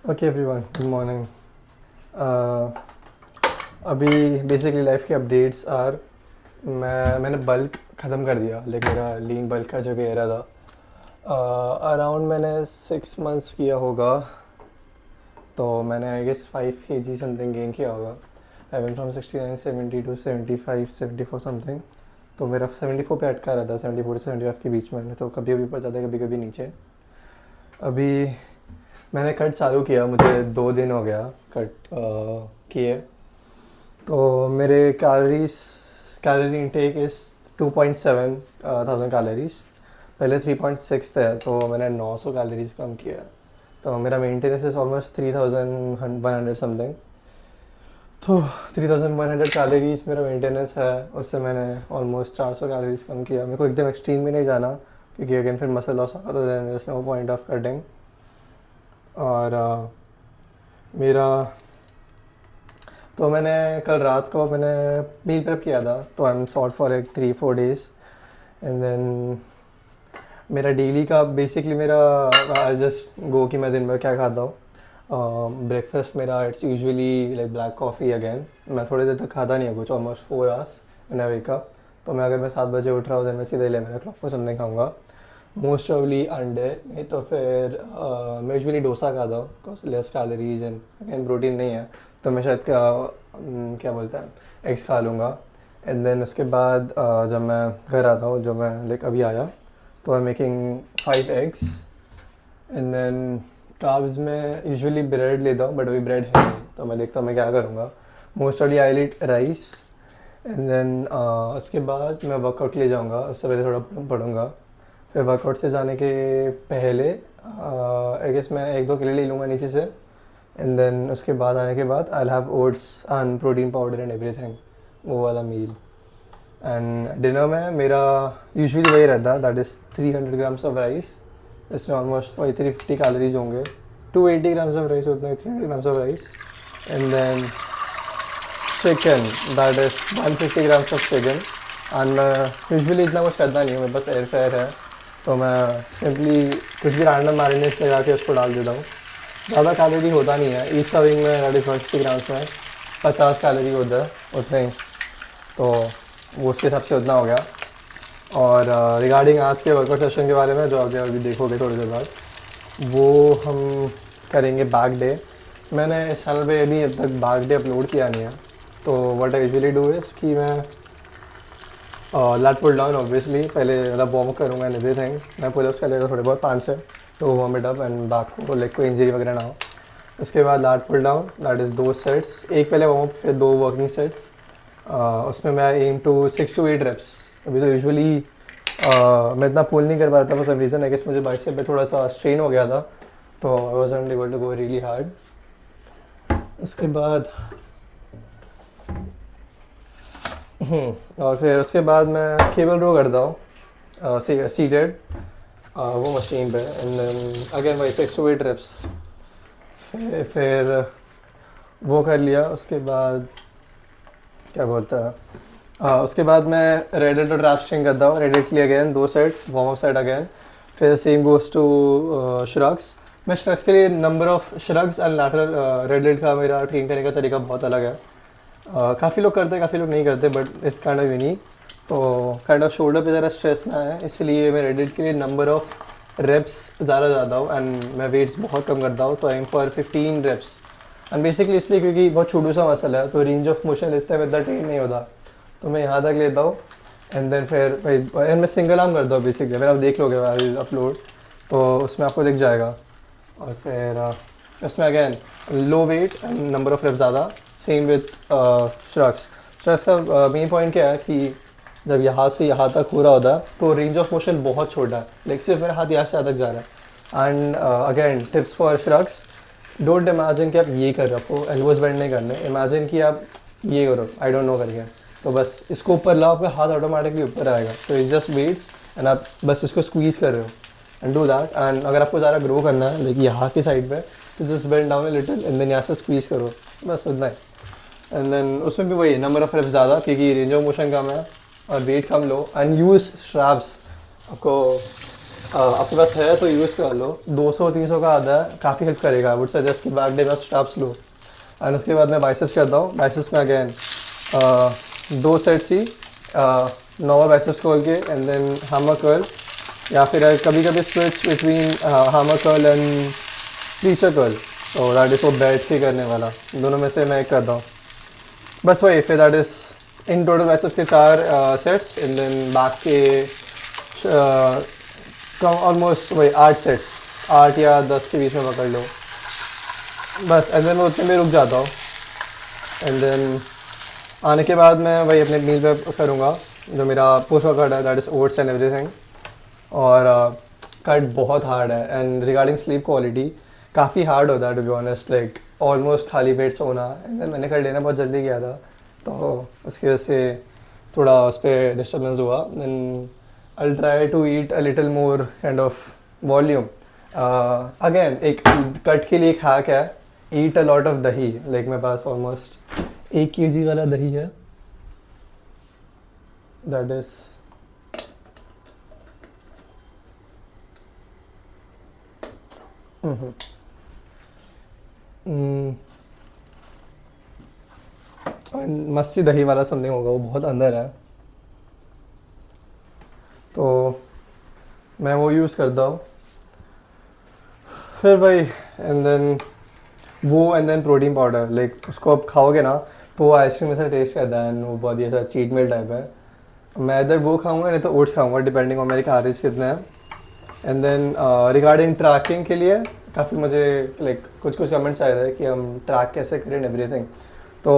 Okay everyone, good morning. अभी basically life के updates are, मैंने बल्क ख़त्म कर दिया। लाइक मेरा लीन बल्क का जो भी एरा था, अराउंड मैंने 6 मंथ्स किया होगा। तो मैंने I guess 5 kg something gain किया होगा। I went from 69 70 to 75 74 something. तो मेरा 74 पे अटका रहता, 74 से 75 के बीच में। तो कभी कभी ऊपर जाता है, कभी कभी नीचे। अभी मैंने कट चालू किया, मुझे 2 दिन हो गया कट किए। तो मेरे calorie intake is 2.7 thousand calories. पहले 3.6 थे, तो मैंने 900 कैलोरीज कम किया। तो मेरा मेंटेनेंस इज़ ऑलमोस्ट 3100 समथिंग। तो 3100 कैलोरीज मेरा मेंटेनेंस है। उससे मैंने ऑलमोस्ट 400 कैलोरीज कम किया। मेरे को एकदम एक्सट्रीम में नहीं जाना, क्योंकि अगेन फिर मसल लॉस होगा, तो there is no point of cutting. और मेरा तो मैंने कल रात को मैंने मील प्रेप किया था, तो आई एम सॉर्ट फॉर एक 3-4 days। एंड देन मेरा डेली का बेसिकली मेरा आई जस्ट गो कि मैं दिन भर क्या खाता हूँ। ब्रेकफास्ट मेरा it's usually like black coffee again. मैं थोड़ी देर तक खाता नहीं हूँ कुछ, almost 4 hours when I wake up. तो मैं अगर मैं 7 बजे उठ रहा हूँ, देन मैं सीधे 11 o'clock को समथिंग खाऊँगा। मोस्ट ऑफली अंडे, नहीं तो फिर मैं यूजुअली डोसा खाता हूँ, because less calories and again protein नहीं है। तो मैं शायद क्या बोलते हैं, एग्स खा लूँगा। एंड देन उसके बाद जब मैं घर आता हूँ, जो मैं लाइक अभी आया, तो I am making 5 eggs। And then carbs में यूजुअली ब्रेड लेता हूँ, बट अभी ब्रेड है नहीं, तो मैं देखता हूँ मैं क्या करूँगा। मोस्ट ऑफली I eat rice. And then उसके बाद मैं वर्कआउट ले जाऊँगा, उससे पहले थोड़ा पढ़ूँगा। फिर वर्कआउट से जाने के पहले आई गेस मैं 1-2 किलो ले लूँगा नीचे से। एंड देन उसके बाद आने के बाद I will have oats and protein powder and everything, वो वाला मील। एंड डिनर में मेरा यूजुअली वही रहता है, that is 300 grams of rice. इसमें ऑलमोस्ट 350 कैलोरीज होंगे। 280 grams ऑफ राइस होते हैं, 300 grams of rice. And then chicken, that is 150 grams of chicken. And मैं यूजुअली इतना कुछ करता नहीं हूँ, मेरे पास एयर फ्रायर है, तो मैं सिंपली कुछ भी रैंडम मैरिनेट्स लगा के उसको डाल देता हूँ। ज़्यादा कैलोरी होता नहीं है इस सर्विंग में, दैट इज़ 150 grams में 50 कैलोरी होता है, उतने ही। तो वो उसके हिसाब से उतना हो गया। और रिगार्डिंग आज के वर्कआउट सेशन के बारे में, जो आप अभी देखोगे थोड़ी देर बाद, वो हम करेंगे बैक डे। मैंने इस चैनल पे अभी अब तक बैक डे अपलोड किया नहीं है। तो what I usually do is कि मैं लैट पुल डाउन ऑब्वियसली पहले मतलब वार्म अप करूँगा एंड एवरीथिंग। मैं पुलअप्स कर लेगा थोड़े बहुत 5-6, तो warm it up and back को लेग को इंजरी वगैरह ना हो। उसके बाद lat pull down, that is 2 sets, एक पहले वार्म अप फिर 2 वर्किंग सेट्स। उसमें मैं एम टू 6 to 8 reps। अभी तो यूजुअली मैं इतना पुल नहीं कर पा रहा था for some reason. I guess मुझे बाइसेप पे थोड़ा सा स्ट्रेन हो गया था, तो I wasn't able to go really hard. उसके बाद और फिर उसके बाद मैं केबल रो करता हूँ सीटेड वो मशीन पे। एंड देन अगेन वही 6 to 8 reps। फिर वो कर लिया। उसके बाद क्या बोलता है, उसके बाद मैं रेडेट और ट्रैप स्ट्रिंग करता हूँ। रेडेट के लिए again 2 set, warm up set again. फिर सेम गोज टू श्रग्स। मैं श्रग्स के लिए number of shrugs and lateral rear delt का मेरा ट्रेन करने का तरीका बहुत अलग है। काफ़ी लोग करते हैं, काफ़ी लोग नहीं करते, but it's kind of unique. तो काइंड ऑफ शोल्डर पे ज़रा स्ट्रेस ना है, इसलिए मैं रेडिट के लिए नंबर ऑफ रेप्स ज़्यादा ज़्यादा हूँ। एंड मैं वेट्स बहुत कम करता हूँ, तो I M for 15 reps। And basically इसलिए क्योंकि बहुत छोटू सा मसल है, तो रेंज ऑफ मोशन इतना में इतना ट्रेन नहीं होता, तो मैं यहाँ तक लेता हूँ। एंड देन फिर एंड मैं सिंगल आर्म करता हूँ बेसिकली। अगर आप देख लोगे अपलोड, तो उसमें आपको दिख जाएगा। और फिर इसमें again low weight and number of reps ज़्यादा, सेम विथ श्रग्स। श्रग्स का मेन पॉइंट क्या है कि जब यहाँ से यहाँ तक हो रहा होता है, तो रेंज ऑफ मोशन बहुत छोटा है, लाइक सिर्फ मेरा हाथ यहाँ से यहाँ तक जा रहा है। And again tips for shrugs, don't imagine कि आप ये कर रहे हो, आपको एल्बोज बेंड नहीं करने। इमेजिन कि आप ये करो, आई डोंट नो करके, तो बस इसको ऊपर लाओ, आपका हाथ ऑटोमेटिकली ऊपर आएगा। तो इट्स जस्ट वेट्स एंड आप बस इसको स्क्वीज़ कर रहे हो एंड डू दैट। एंड अगर आपको ज़्यादा ग्रो करना है लाइक यहाँ की साइड पे, तो just bend down little and then यहाँ से स्क्वीज़ करो, बस उतना ही। एंड देन उसमें भी वही नंबर ऑफ रेप्स ज़्यादा, क्योंकि रेंज ऑफ मोशन कम है और वेट कम लो। And use straps. आपको आपके पास है तो यूज़ कर लो, 200-300 का आधा है, काफ़ी हेल्प करेगा। आई वुड सजेस्ट कि बैक डे में स्टाप्स लो। एंड उसके बाद मैं बाइसेप्स करता हूँ। बाइसेप्स में अगेन 2 सेट्स ही, नॉर्मल बाइसेप्स खोल के एंड देन हैमर कर्ल, या फिर कभी कभी switch between hammer curl and preacher curl, तो दैट इज़ वो बैठ के करने वाला, दोनों में से मैं एक करता हूँ। बस वही, फिर that is in total biceps के 4 सेट्स एंड देन बैक के कम ऑलमोस्ट वही 8 सेट्स, 8 या 10 के बीच में पकड़ लो बस। एंड देन मैं उतने में रुक जाता हूँ। एंड देन आने के बाद मैं वही अपने मील पे करूँगा जो मेरा पोस्ट वर्कआउट है, that is oats and everything. और कट बहुत हार्ड है। एंड रिगार्डिंग स्लीप क्वालिटी, काफ़ी हार्ड होता है to be honest, like almost खाली पेट सोना। एंड देन मैंने कट लेना बहुत जल्दी किया था, तो उसकी वजह से थोड़ा उस पर डिस्टर्बेंस हुआ। Then I'll try to eat a little more kind of volume. Again, एक कट के लिए एक हैक है, eat a lot of दही। लाइक मेरे पास ऑलमोस्ट 1 kg वाला दही है, दैट इज मस्ती दही वाला समथिंग होगा, वो बहुत अंदर है, तो मैं वो यूज़ करता हूँ। फिर भाई एंड देन वो, and then protein powder, like उसको आप खाओगे ना तो वो आइसक्रीम में से टेस्ट करता है, एंड वो बहुत ही ऐसा चीट मील टाइप है। मैं इधर वो खाऊंगा नहीं तो ओट्स खाऊंगा, डिपेंडिंग ऑन मेरे कैलोरीज कितने हैं। एंड देन रिगार्डिंग ट्रैकिंग के लिए काफ़ी मुझे लाइक कुछ कमेंट्स आए थे कि हम ट्रैक कैसे करें एंड एवरीथिंग। तो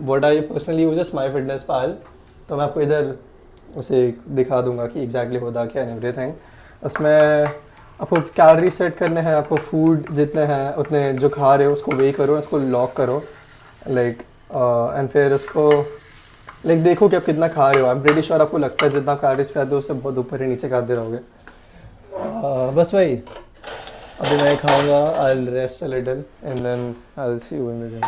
what I personally use is my fitness pal, तो मैं आपको इधर उसे दिखा दूंगा कि एग्जैक्टली होता क्या एंड एवरीथिंग। उसमें आपको कैलोरी सेट करने हैं, आपको फूड जितने हैं उतने जो खा रहे हो उसको वे करो, उसको लॉक करो लाइक, एंड फिर उसको लाइक देखो कि आप कितना खा रहे हो। आई एम प्रीटी श्योर आपको लगता है जितना कैलोरीज खाते हो उससे बहुत ऊपर ही नीचे खाते रहोगे। बस भाई, अभी मैं खाऊंगा, I will rest a little and then I will see you in the gym.